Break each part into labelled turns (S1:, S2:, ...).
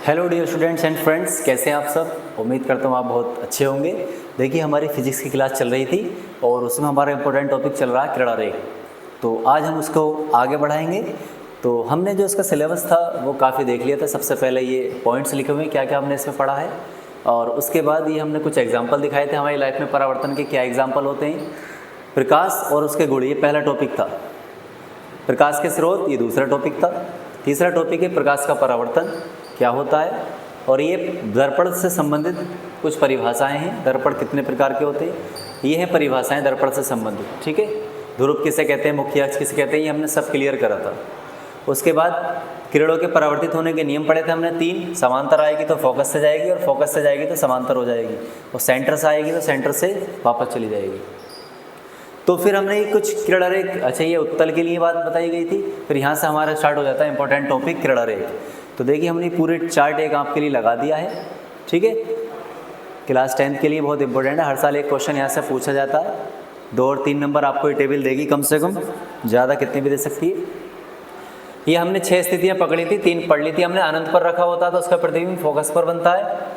S1: Hello dear students and friends, कैसे हैं आप सब। उम्मीद करता हूँ आप बहुत अच्छे होंगे। देखिए हमारी फिजिक्स की क्लास चल रही थी और उसमें हमारा इंपॉर्टेंट टॉपिक चल रहा है क्रीड़ा रेख। तो आज हम उसको आगे बढ़ाएंगे। तो हमने जो इसका सिलेबस था वो काफ़ी देख लिया था। सबसे पहले ये पॉइंट्स लिखे हुए हैं, क्या क्या हमने इसमें पढ़ा है, और उसके बाद ये हमने कुछ एग्जाम्पल दिखाए थे हमारी लाइफ में परावर्तन के क्या एग्जाम्पल होते हैं। प्रकाश और उसके गुण, ये पहला टॉपिक था। प्रकाश के स्रोत, ये दूसरा टॉपिक था। तीसरा टॉपिक है प्रकाश का परावर्तन क्या होता है, और ये दर्पण से संबंधित कुछ परिभाषाएं हैं। दर्पण कितने प्रकार के होते हैं, ये हैं परिभाषाएं दर्पण से संबंधित। ठीक है, ध्रुव किसे कहते हैं, मुख्य अक्ष किसे कहते हैं, ये हमने सब क्लियर करा था। उसके बाद किरणों के परावर्तित होने के नियम पढ़े थे हमने तीन। समांतर आएगी तो फोकस से जाएगी, और फोकस से जाएगी तो समांतर हो जाएगी, और सेंटर से आएगी तो सेंटर से वापस चली जाएगी। तो फिर हमने कुछ क्रीड़ा रेख, अच्छा ये उत्तल के लिए बात बताई गई थी। फिर यहाँ से हमारा स्टार्ट हो जाता है इंपॉर्टेंट टॉपिक क्रीड़ा रेख। तो देखिए हमने पूरे चार्ट एक आपके लिए लगा दिया है। ठीक है, क्लास 10th के लिए बहुत इंपॉर्टेंट है। हर साल एक क्वेश्चन यहाँ से पूछा जाता है। 2 और 3 नंबर आपको ये टेबल देगी कम से कम, ज़्यादा कितनी भी दे सकती है। ये हमने 6 स्थितियाँ पकड़ी थी, 3 पढ़ ली थी हमने। अनंत पर रखा होता है तो उसका प्रतिबिंब फोकस पर बनता है,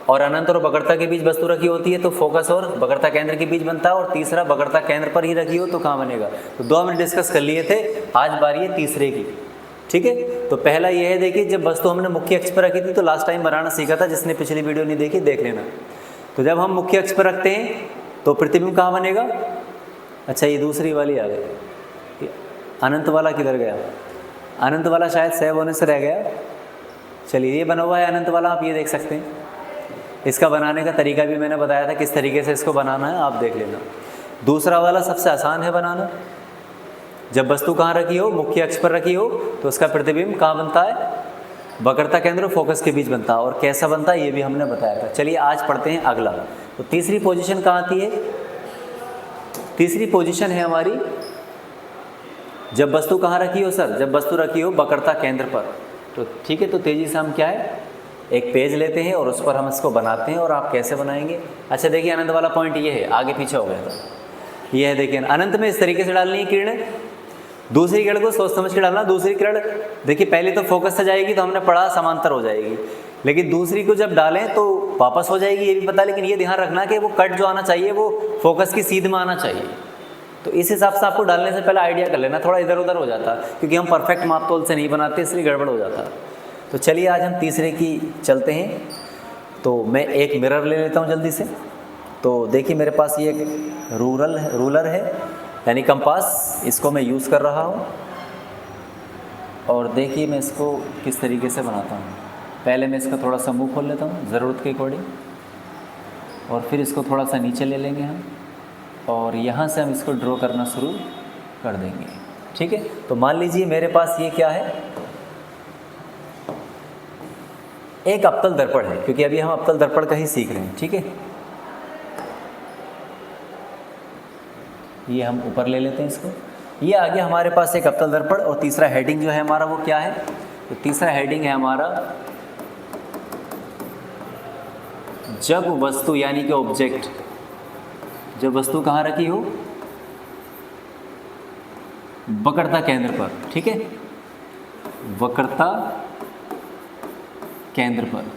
S1: और अनंत और वक्रता के बीच वस्तु रखी होती है तो फोकस और वक्रता केंद्र के बीच बनता है, और तीसरा वक्रता केंद्र पर ही रखी हो तो कहाँ बनेगा। तो 2 हमने डिस्कस कर लिए थे, आज बारी है तीसरे की। ठीक है, तो पहला ये है, देखिए जब वस्तु हमने मुख्य अक्ष पर रखी थी तो लास्ट टाइम बनाना सीखा था, जिसने पिछली वीडियो नहीं देखी देख लेना। तो जब हम मुख्य अक्ष पर रखते हैं तो प्रतिबिंब कहाँ बनेगा। अच्छा ये दूसरी वाली आ गई, अनंत वाला किधर गया, अनंत वाला शायद सेव होने से रह गया। चलिए ये बना हुआ है अनंत वाला, आप ये देख सकते हैं। इसका बनाने का तरीका भी मैंने बताया था किस तरीके से इसको बनाना है, आप देख लेना। दूसरा वाला सबसे आसान है बनाना। जब वस्तु कहाँ रखी हो, मुख्य अक्ष पर रखी हो, तो उसका प्रतिबिंब कहाँ बनता है, वक्रता केंद्र और फोकस के बीच बनता है, और कैसा बनता है ये भी हमने बताया था। चलिए आज पढ़ते हैं अगला। तो तीसरी पोजीशन कहाँ आती है, तीसरी पोजीशन है हमारी जब वस्तु कहाँ रखी हो सर, जब वस्तु रखी हो वक्रता केंद्र पर। तो ठीक है, तो तेजी से हम क्या है एक पेज लेते हैं और उस पर हम इसको बनाते हैं। और आप कैसे बनाएंगे, अच्छा देखिए अनंत वाला पॉइंट ये है, आगे पीछे हो गया था, ये है देखिए अनंत में इस तरीके से डालनी है किरण। दूसरी किरण को सोच समझ के डालना। दूसरी किरण देखिए पहले तो फोकस से जाएगी तो हमने पढ़ा समांतर हो जाएगी, लेकिन दूसरी को जब डालें तो वापस हो जाएगी, ये भी पता। लेकिन ये ध्यान रखना कि वो कट जो आना चाहिए वो फोकस की सीध में आना चाहिए। तो इस हिसाब से आपको डालने से पहले आइडिया कर लेना, थोड़ा इधर उधर हो जाता है क्योंकि हम परफेक्ट माप तोल से नहीं बनाते, इसलिए गड़बड़ हो जाता है। तो चलिए आज हम तीसरे की चलते हैं। तो मैं एक मिरर ले लेता हूँ जल्दी से। तो देखिए मेरे पास ये एक रूलर है यानी कंपास, इसको मैं यूज़ कर रहा हूँ। और देखिए मैं इसको किस तरीके से बनाता हूँ। पहले मैं इसका थोड़ा सा मुँह खोल लेता हूँ ज़रूरत के अकॉर्डिंग, और फिर इसको थोड़ा सा नीचे ले लेंगे हम, और यहाँ से हम इसको ड्रॉ करना शुरू कर देंगे। ठीक है, तो मान लीजिए मेरे पास ये क्या है, एक अवतल दर्पण है, क्योंकि अभी हम अवतल दर्पण का ही सीख रहे हैं। ठीक है, ये हम ऊपर ले लेते हैं इसको। ये आ गया हमारे पास एक अवतल दर्पण। और तीसरा हेडिंग जो है हमारा वो क्या है, तो तीसरा हेडिंग है हमारा जब वस्तु यानी कि ऑब्जेक्ट, जब वस्तु कहाँ रखी हो, वक्रता केंद्र पर। ठीक है, वक्रता केंद्र पर।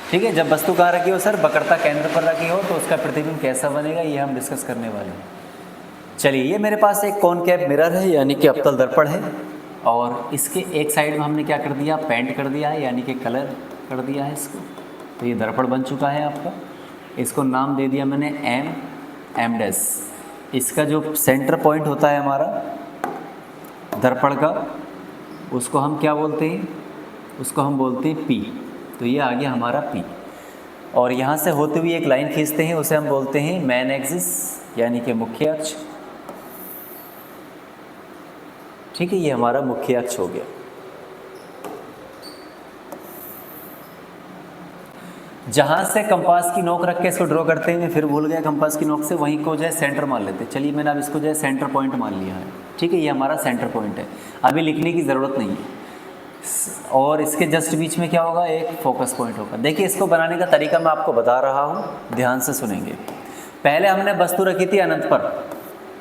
S1: ठीक है, जब वस्तु कहाँ रखी हो सर, वक्रता केंद्र पर रखी हो, तो उसका प्रतिबिंब कैसा बनेगा ये हम डिस्कस करने वाले हैं। चलिए ये मेरे पास एक कॉनकेव मिरर है यानी कि अवतल दर्पण है, और इसके एक साइड में हमने क्या कर दिया, पेंट कर दिया है यानी कि कलर कर दिया है इसको। तो ये दर्पण बन चुका है आपका। इसको नाम दे दिया मैंने एम डैश। इसका जो सेंटर पॉइंट होता है हमारा दर्पण का, उसको हम क्या बोलते हैं, उसको हम बोलते हैं पी। तो ये आ गया हमारा पी, और यहाँ से होते हुए एक लाइन खींचते हैं, उसे हम बोलते हैं मेन एक्सिस यानी कि मुख्य अक्ष। ठीक है, ये हमारा मुख्य अक्ष हो गया। जहाँ से कंपास की नोक रख के इसको ड्रॉ करते हैं, मैं फिर भूल गया कंपास की नोक से, वहीं को जो है सेंटर मान लेते हैं। चलिए मैंने अब इसको जो है सेंटर पॉइंट मान लिया है। ठीक है, ये हमारा सेंटर पॉइंट है, अभी लिखने की ज़रूरत नहीं है। और इसके जस्ट बीच में क्या होगा, एक फोकस पॉइंट होगा। देखिए इसको बनाने का तरीका मैं आपको बता रहा हूँ, ध्यान से सुनेंगे। पहले हमने वस्तु रखी थी अनंत पर,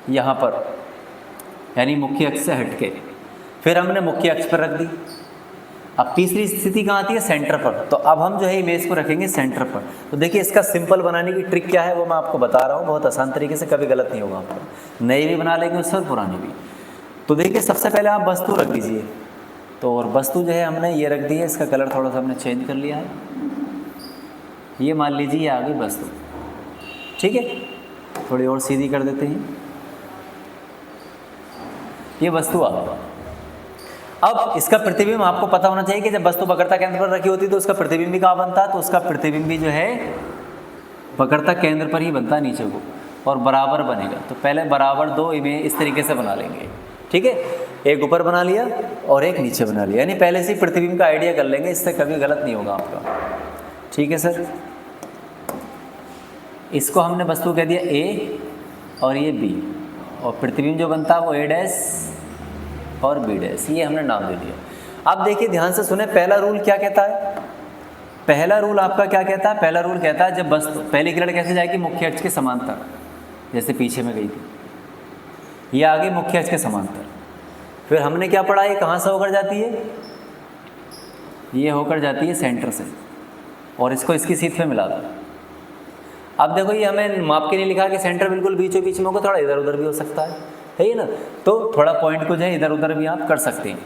S1: यहाँ पर, यानी मुख्य अक्ष से हटके। फिर हमने मुख्य अक्ष पर रख दी। अब तीसरी स्थिति कहाँ आती है? सेंटर पर। तो अब हम जो है इमेज को रखेंगे सेंटर पर। तो देखिए इसका सिंपल बनाने की ट्रिक क्या है वो मैं आपको बता रहा हूँ, बहुत आसान तरीके से, कभी गलत नहीं होगा आपका। नई भी बना लेंगे उससे और पुरानी भी। तो देखिए सबसे पहले आप वस्तु रख दीजिए। तो और वस्तु जो है हमने ये रख दी है, इसका कलर थोड़ा सा हमने चेंज कर लिया है। ये मान लीजिए ये आ गई वस्तु, ठीक है। थोड़ी और सीधी कर देते हैं, ये वस्तु आ गई। अब इसका प्रतिबिंब आपको पता होना चाहिए कि जब वस्तु वक्रता केंद्र पर रखी होती है तो उसका प्रतिबिंब भी कहाँ बनता है? तो उसका प्रतिबिंब भी जो है वक्रता केंद्र पर ही बनता है, नीचे को, और बराबर बनेगा। तो पहले बराबर दो इमेज इस तरीके से बना लेंगे, ठीक है। एक ऊपर बना लिया और एक नीचे बना लिया, यानी पहले से ही प्रतिबिंब का आइडिया कर लेंगे, इससे कभी गलत नहीं होगा आपका, ठीक है सर। इसको हमने वस्तु कह दिया ए और ये बी, और प्रतिबिंब जो बनता है वो ए डैश और बी डैश, ये हमने नाम दे दिया। अब देखिए ध्यान से सुने, पहला रूल क्या कहता है? पहला रूल आपका क्या कहता है? पहला रूल कहता है जब वस्तु, पहली किरण कैसे जाएगी? मुख्य अक्ष के समांतर, जैसे पीछे में गई थी, ये आगे मुख्य अक्ष के समांतर। फिर हमने क्या पढ़ा, ये कहाँ से होकर जाती है? ये होकर जाती है सेंटर से, और इसको इसकी सीध पे मिला दो। अब देखो ये हमें माप के लिए लिखा कि सेंटर बिल्कुल बीचों बीच में होगा, थोड़ा इधर उधर भी हो सकता है ना। तो थोड़ा पॉइंट को जो है इधर उधर भी आप कर सकते हैं।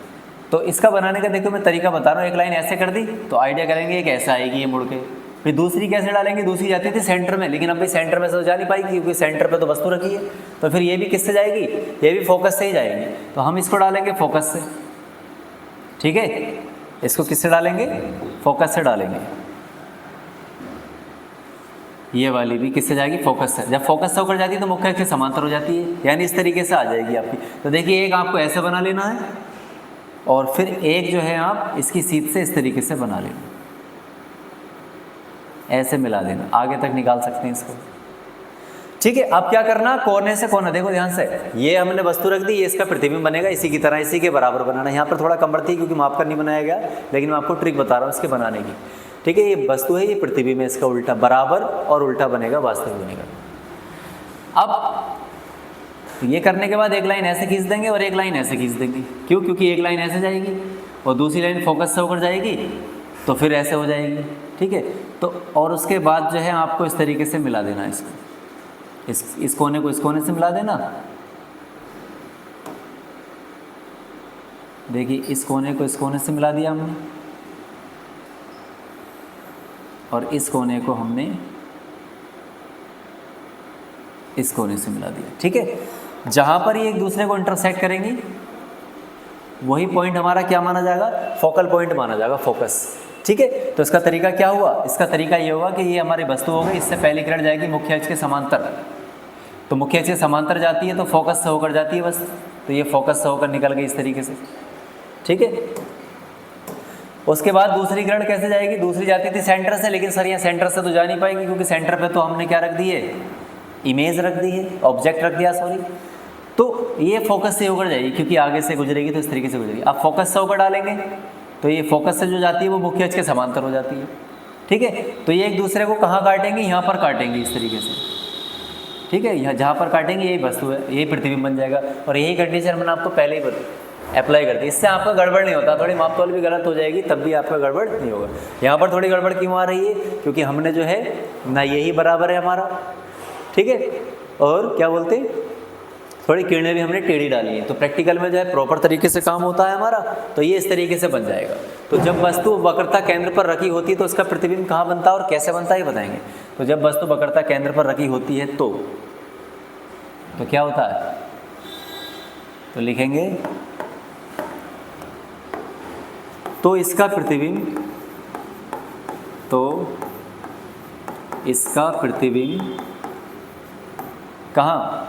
S1: तो इसका बनाने का देखो मैं तरीका बता रहा हूँ। एक लाइन ऐसे कर दी तो आइडिया करेंगे एक ऐसा आएगी ये मुड़ के, फिर दूसरी कैसे डालेंगे? दूसरी जाती थी सेंटर में, लेकिन अब भाई सेंटर में से तो जा नहीं पाएगी क्योंकि सेंटर पे तो वस्तु रखी है। तो फिर ये भी किससे जाएगी? ये भी फोकस से ही जाएगी। तो हम इसको डालेंगे फोकस से, ठीक है। इसको किससे डालेंगे? फोकस से डालेंगे। ये वाली भी किससे जाएगी? फोकस से। जब फोकस से होकर जाती है तो मुख्य अक्ष के समांतर हो जाती है, यानी इस तरीके से आ जाएगी आपकी। तो देखिए एक आपको ऐसे बना लेना है, और फिर एक जो है आप इसकी सीध से इस तरीके से बना लेना, ऐसे मिला देना, आगे तक निकाल सकते हैं इसको, ठीक है। अब क्या करना? कोने से कोना, देखो ध्यान से, ये हमने वस्तु रख दी, ये इसका प्रतिबिंब बनेगा, इसी की तरह इसी के बराबर बनाना। यहाँ पर थोड़ा कम बढ़ती है क्योंकि माप कर नहीं बनाया गया, लेकिन मैं आपको ट्रिक बता रहा हूँ इसके बनाने की, ठीक है। ये वस्तु है, ये प्रतिबिंब है, इसका उल्टा बराबर और उल्टा बनेगा, वास्तविक बनेगा। अब ये करने के बाद एक लाइन ऐसे खींच देंगे और एक लाइन ऐसे खींच देंगे। क्यों? क्योंकि एक लाइन ऐसे जाएगी और दूसरी लाइन फोकस से होकर जाएगी, तो फिर ऐसे हो जाएगी, ठीक है। तो और उसके बाद जो है आपको इस तरीके से मिला देना इसको, इस कोने को इस कोने से मिला देना। देखिए इस कोने को इस कोने से मिला दिया हमने, और इस कोने को हमने इस कोने से मिला दिया, ठीक है। जहां पर ये एक दूसरे को इंटरसेक्ट करेंगी वही पॉइंट हमारा क्या माना जाएगा? फोकल पॉइंट माना जाएगा, फोकस, ठीक है। तो इसका तरीका क्या हुआ? इसका तरीका ये होगा कि ये हमारी वस्तु हो गई, इससे पहली किरण जाएगी मुख्य अक्ष के समांतर, तो मुख्य अक्ष के समांतर जाती है तो फोकस से होकर जाती है बस, तो ये फोकस से होकर निकल गई इस तरीके से, ठीक है। उसके बाद दूसरी किरण कैसे जाएगी? दूसरी जाती थी सेंटर से, लेकिन सर यहाँ सेंटर से तो जा नहीं पाएगी क्योंकि सेंटर पे तो हमने क्या रख दी है? इमेज रख दी है, ऑब्जेक्ट रख दिया, सॉरी। तो ये फोकस से होकर जाएगी क्योंकि आगे से गुजरेगी, तो इस तरीके से गुजरेगी। आप फोकस से होकर डालेंगे तो ये फोकस से जो जाती है वो मुख्य अक्ष के समांतर हो जाती है, ठीक है। तो ये एक दूसरे को कहाँ काटेंगे? यहाँ पर काटेंगे इस तरीके से, ठीक है। यहाँ जहाँ पर काटेंगे यही वस्तु है, यही प्रतिबिंब बन जाएगा। और यही कंडीशन मैंने आपको पहले ही अप्लाई कर दी, इससे आपका गड़बड़ नहीं होता। थोड़ी माप तौल भी गलत हो जाएगी तब भी आपका गड़बड़ नहीं होगा। यहाँ पर थोड़ी गड़बड़ क्यों आ रही है? क्योंकि हमने जो है ना यही बराबर है हमारा, ठीक है, और क्या बोलते हैं, थोड़ी किरणें भी हमने टेढ़ी डाली है। तो प्रैक्टिकल में जो है प्रॉपर तरीके से काम होता है हमारा, तो ये इस तरीके से बन जाएगा। तो जब वस्तु वक्रता केंद्र पर रखी होती है तो उसका प्रतिबिंब कहाँ बनता है और कैसे बनता है ये बताएंगे। तो जब वस्तु वक्रता केंद्र पर रखी होती है तो क्या होता है? तो लिखेंगे तो इसका प्रतिबिंब कहाँ?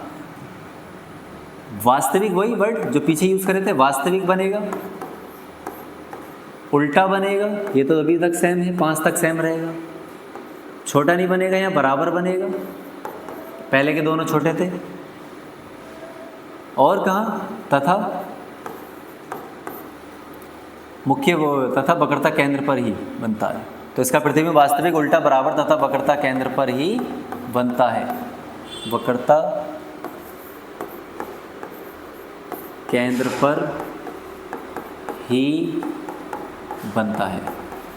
S1: वास्तविक, वही वर्ड जो पीछे यूज करे थे, वास्तविक बनेगा, उल्टा बनेगा, ये तो अभी तक सेम है, 5 तक सेम रहेगा, छोटा नहीं बनेगा, या बराबर बनेगा, पहले के दोनों छोटे थे, और कहाँ? तथा मुख्य तथा वक्रता केंद्र पर ही बनता है। तो इसका प्रतिबिंब वास्तविक, उल्टा, बराबर तथा वक्रता केंद्र पर ही बनता है। वक्रता केंद्र पर ही बनता है।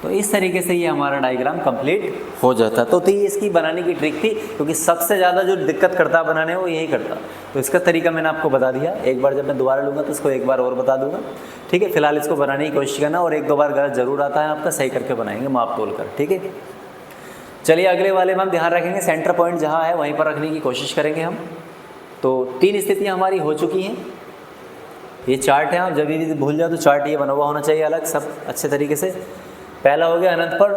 S1: तो इस तरीके से ये हमारा डायग्राम कंप्लीट हो जाता। तो ये इसकी बनाने की ट्रिक थी, क्योंकि सबसे ज़्यादा जो दिक्कत करता बनाने वो यही करता। तो इसका तरीका मैंने आपको बता दिया। एक बार जब मैं दोबारा लूँगा तो इसको एक बार और बता दूंगा, ठीक है। फिलहाल इसको बनाने की कोशिश करना, और एक दो बार गलत जरूर आता है आपका, सही करके बनाएंगे माप तोल कर, ठीक है। चलिए अगले वाले में हम ध्यान रखेंगे, सेंटर पॉइंट जहाँ है वहीं पर रखने की कोशिश करेंगे हम। तो 3 स्थितियाँ हमारी हो चुकी हैं। ये चार्ट है, आप जब भी भूल जाओ तो चार्ट ये बना हुआ होना चाहिए अलग, सब अच्छे तरीके से। पहला हो गया अनंत पर,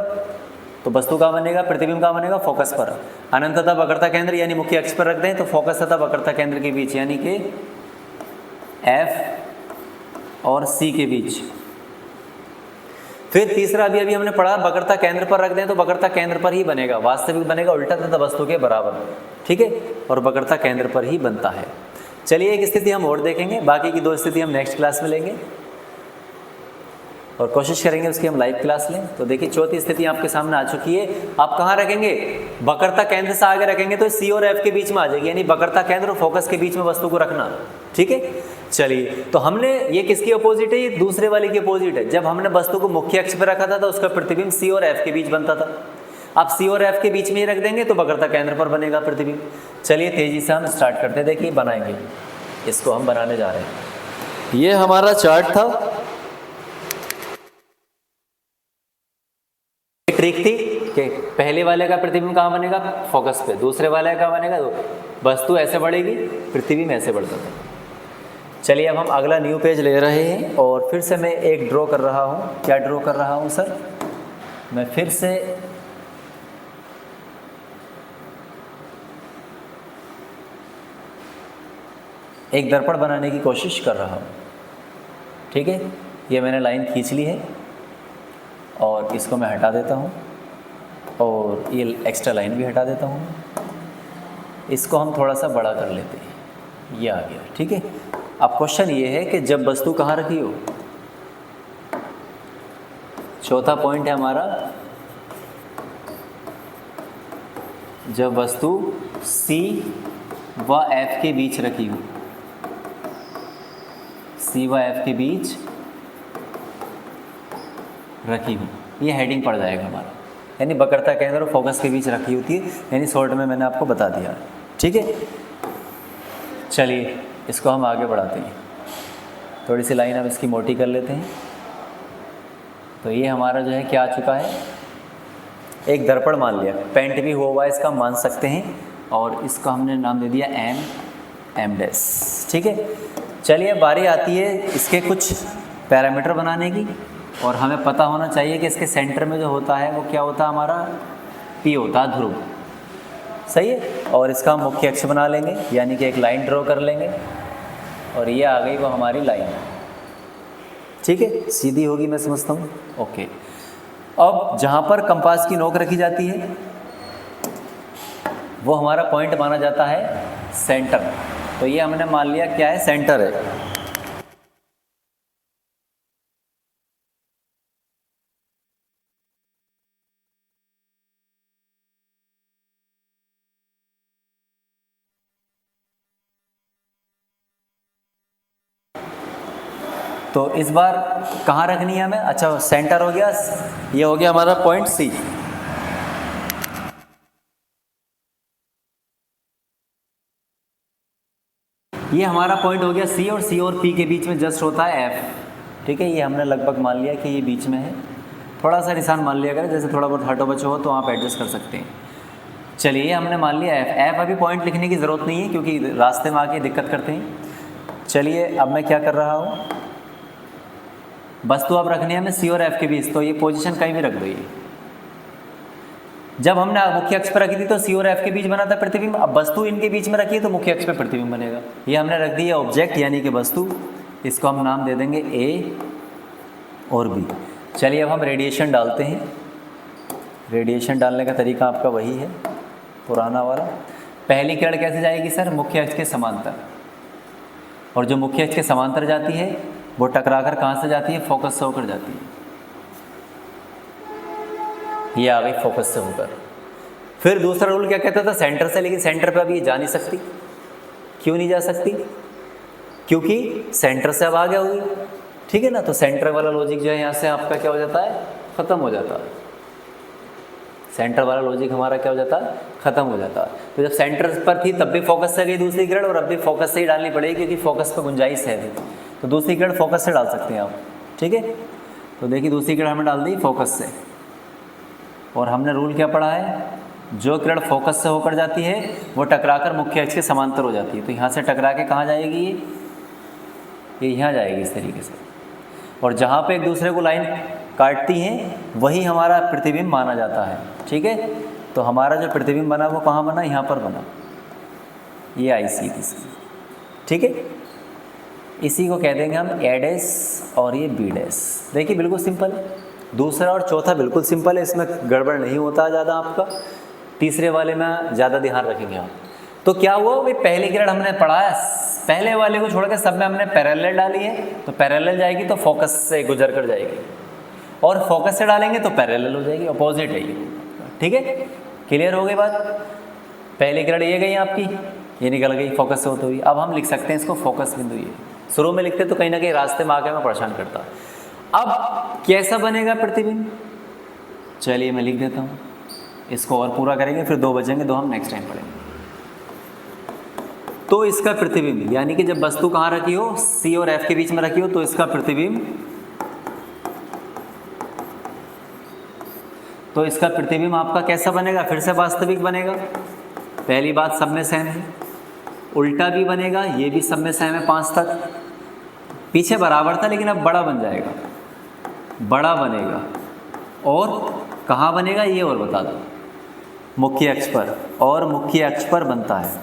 S1: तो वस्तु कहाँ बनेगा, प्रतिबिंब कहाँ बनेगा, फोकस पर। अनंत तथा वक्रता केंद्र यानी मुख्य अक्ष पर रख दें तो फोकस तथा वक्रता केंद्र के बीच, यानी कि F और C के बीच। फिर तीसरा अभी हमने पढ़ा, वक्रता केंद्र पर रख दें तो वक्रता केंद्र पर ही बनेगा, वास्तविक बनेगा उल्टा तथा वस्तु के बराबर, ठीक है, और वक्रता केंद्र पर ही बनता है। चलिए एक स्थिति हम और देखेंगे, बाकी की 2 स्थिति हम नेक्स्ट क्लास में लेंगे और कोशिश करेंगे उसकी हम लाइव क्लास लें। तो देखिए चौथी स्थिति आपके सामने आ चुकी है। आप कहाँ रखेंगे, वक्रता केंद्र से आगे रखेंगे तो C और F के बीच में आ जाएगी, यानी वक्रता केंद्र और फोकस के बीच में वस्तु को रखना, ठीक है। चलिए तो हमने ये किसकी अपोजिट है, ये दूसरे वाले की अपोजिट है। जब हमने वस्तु को मुख्य अक्ष पर रखा था तो उसका प्रतिबिंब C और F के बीच बनता था। आप C और F के बीच में ही रख देंगे तो वक्रता केंद्र पर बनेगा प्रतिबिंब। चलिए तेजी से हम स्टार्ट करते हैं, देखिए बनाएंगे, इसको हम बनाने जा रहे हैं। ये हमारा चार्ट था, ट्रिक थी कि पहले वाले का प्रतिबिंब कहाँ बनेगा, फोकस पे, दूसरे वाले का बनेगा तो वस्तु ऐसे बढ़ेगी, प्रतिबिंब ऐसे बढ़ता था। चलिए अब हम अगला न्यू पेज ले रहे हैं और फिर से मैं एक ड्रॉ कर रहा हूँ। क्या ड्रॉ कर रहा हूँ सर, मैं फिर से एक दर्पण बनाने की कोशिश कर रहा हूँ, ठीक है। ये मैंने लाइन खींच ली है और इसको मैं हटा देता हूँ और ये एक्स्ट्रा लाइन भी हटा देता हूँ। इसको हम थोड़ा सा बड़ा कर लेते हैं, ये आ गया, ठीक है। अब क्वेश्चन ये है कि जब वस्तु कहाँ रखी हो, चौथा पॉइंट है हमारा, जब वस्तु C व F के बीच रखी हो, C व F के बीच रखी हो, ये हेडिंग पड़ जाएगा हमारा, यानी वक्रता केंद्र और फोकस के बीच रखी होती है, यानी शॉर्ट में मैंने आपको बता दिया, ठीक है। चलिए इसको हम आगे बढ़ाते हैं, थोड़ी सी लाइन हम इसकी मोटी कर लेते हैं। तो ये हमारा जो है क्या आ चुका है, एक दर्पण मान लिया, पेंट भी हुआ इसका मान सकते हैं, और इसका हमने नाम दे दिया M डैश, ठीक है। चलिए बारी आती है इसके कुछ पैरामीटर बनाने की, और हमें पता होना चाहिए कि इसके सेंटर में जो होता है वो क्या होता है, हमारा P होता है, ध्रुव, सही है। और इसका हम मुख्य अक्ष बना लेंगे, यानी कि एक लाइन ड्रॉ कर लेंगे, और ये आ गई वो हमारी लाइन, ठीक है, सीधी होगी मैं समझता हूँ, ओके। अब जहाँ पर कंपास की नोक रखी जाती है वो हमारा पॉइंट माना जाता है सेंटर। तो ये हमने मान लिया क्या है, सेंटर है। तो इस बार कहाँ रखनी है हमें, अच्छा सेंटर हो गया, ये हो गया हमारा पॉइंट C। ये हमारा पॉइंट हो गया C, और C और P के बीच में जस्ट होता है F, ठीक है। ये हमने लगभग मान लिया कि ये बीच में है, थोड़ा सा निशान मान लिया करें, जैसे थोड़ा बहुत हटो बचो हो तो आप एडजस्ट कर सकते हैं। चलिए हमने मान लिया F अभी पॉइंट लिखने की ज़रूरत नहीं है क्योंकि रास्ते में आके दिक्कत करते हैं। चलिए अब मैं क्या कर रहा हूँ, वस्तु अब रखनी है हमें C और F के बीच, तो ये पोजीशन कहीं भी रख दो। ये जब हमने मुख्य अक्ष पर रखी थी तो C और F के बीच बना था प्रतिबिंब, अब वस्तु इनके बीच में रखी है तो मुख्य अक्ष पर प्रतिबिंब बनेगा। ये हमने रख दी है ऑब्जेक्ट यानी कि वस्तु, इसको हम नाम दे देंगे A और B। चलिए अब हम रेडिएशन डालते हैं। रेडिएशन डालने का तरीका आपका वही है पुराना वाला। पहली किरण कैसे जाएगी सर, मुख्य अक्ष के समांतर, और जो मुख्य अक्ष के समांतर जाती है वो टकराकर कहाँ से जाती है, फोकस से होकर जाती है। ये आ गई फोकस से होकर। फिर दूसरा रूल क्या कहता था, सेंटर से, लेकिन सेंटर पे अभी जा नहीं सकती। क्यों नहीं जा सकती, क्योंकि सेंटर से अब आगे होगी, ठीक है ना। तो सेंटर वाला लॉजिक जो है यहाँ से आपका क्या हो जाता है, ख़त्म हो जाता है। सेंटर वाला लॉजिक हमारा क्या हो जाता है, ख़त्म हो जाता है। तो जब सेंटर पर थी तब भी फोकस से गई दूसरी किरण, और अब भी फोकस से ही डालनी पड़ेगी क्योंकि फोकस पर गुंजाइश है। तो दूसरी किरण फोकस से डाल सकते हैं आप, ठीक है। तो देखिए दूसरी किरण हमने डाल दी फोकस से, और हमने रूल क्या पढ़ा है, जो किरण फोकस से होकर जाती है वो टकराकर मुख्य अक्ष के समांतर हो जाती है। तो यहाँ से टकरा के कहाँ जाएगी, ये यहाँ जाएगी इस तरीके से, और जहाँ पे एक दूसरे को लाइन काटती हैं वही हमारा प्रतिबिंब माना जाता है, ठीक है। तो हमारा जो प्रतिबिंब बना वो कहाँ बना, यहाँ पर बना, ये आई सी थी, ठीक है। इसी को कह देंगे हम ए डैश और ये बी डैश। देखिए बिल्कुल सिंपल है, दूसरा और चौथा बिल्कुल सिंपल है, इसमें गड़बड़ नहीं होता ज़्यादा आपका। तीसरे वाले में ज़्यादा ध्यान रखेंगे आप। तो क्या हुआ, भाई पहली किरण हमने पढ़ा है, पहले वाले को छोड़ के सब में हमने पैरेलल डाली है, तो पैरेलल जाएगी तो फोकस से गुजर कर जाएगी, और फोकस से डालेंगे तो पैरेलल हो जाएगी, अपोजिट है ये, ठीक है। क्लियर हो गई बात। पहली किरण ये गई आपकी, ये निकल गई फोकस से होती हुई। अब हम लिख सकते हैं इसको फोकस बिंदु। ये शुरू में लिखते तो कहीं ना कहीं रास्ते में आके मैं परेशान करता। अब कैसा बनेगा प्रतिबिंब, चलिए मैं लिख देता हूँ, इसको और पूरा करेंगे, फिर 2 बचेंगे, 2 हम नेक्स्ट टाइम पढ़ेंगे। तो इसका प्रतिबिंब, यानी कि जब वस्तु कहाँ रखी हो, C और F के बीच में रखी हो, तो इसका प्रतिबिंब आपका कैसा बनेगा, फिर से वास्तविक बनेगा। पहली बात सब में सेम है, उल्टा भी बनेगा, ये भी सब में सेम है 5 तक। पीछे बराबर था लेकिन अब बड़ा बन जाएगा, बड़ा बनेगा। और कहाँ बनेगा ये और बता दो, मुख्य अक्ष पर, और मुख्य अक्ष पर बनता है,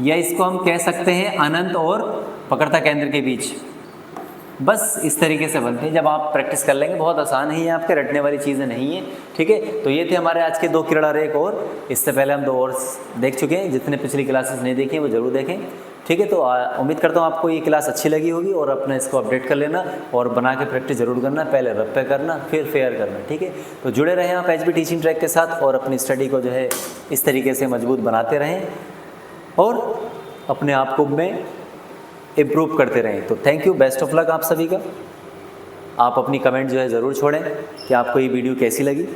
S1: या इसको हम कह सकते हैं अनंत और वक्रता केंद्र के बीच। बस इस तरीके से बनते हैं। जब आप प्रैक्टिस कर लेंगे, बहुत आसान ही है, आपके रटने वाली चीज़ें नहीं है, ठीक है। तो ये थे हमारे आज के 2 किरण आरेख, और इससे पहले हम 2 और देख चुके हैं। जितने पिछली क्लासेस नहीं देखे वो ज़रूर देखें, ठीक है। तो उम्मीद करता हूँ आपको ये क्लास अच्छी लगी होगी, और अपना इसको अपडेट कर लेना और बना के प्रैक्टिस जरूर करना। पहले रफ पे करना, फिर फेयर करना, ठीक है। तो जुड़े रहें आप HB टीचिंग ट्रैक के साथ, और अपनी स्टडी को जो है इस तरीके से मजबूत बनाते रहें, और अपने आप को में इम्प्रूव करते रहें। तो thank you, best of luck आप सभी का। आप अपनी कमेंट जो है ज़रूर छोड़ें कि आपको ये वीडियो कैसी लगी।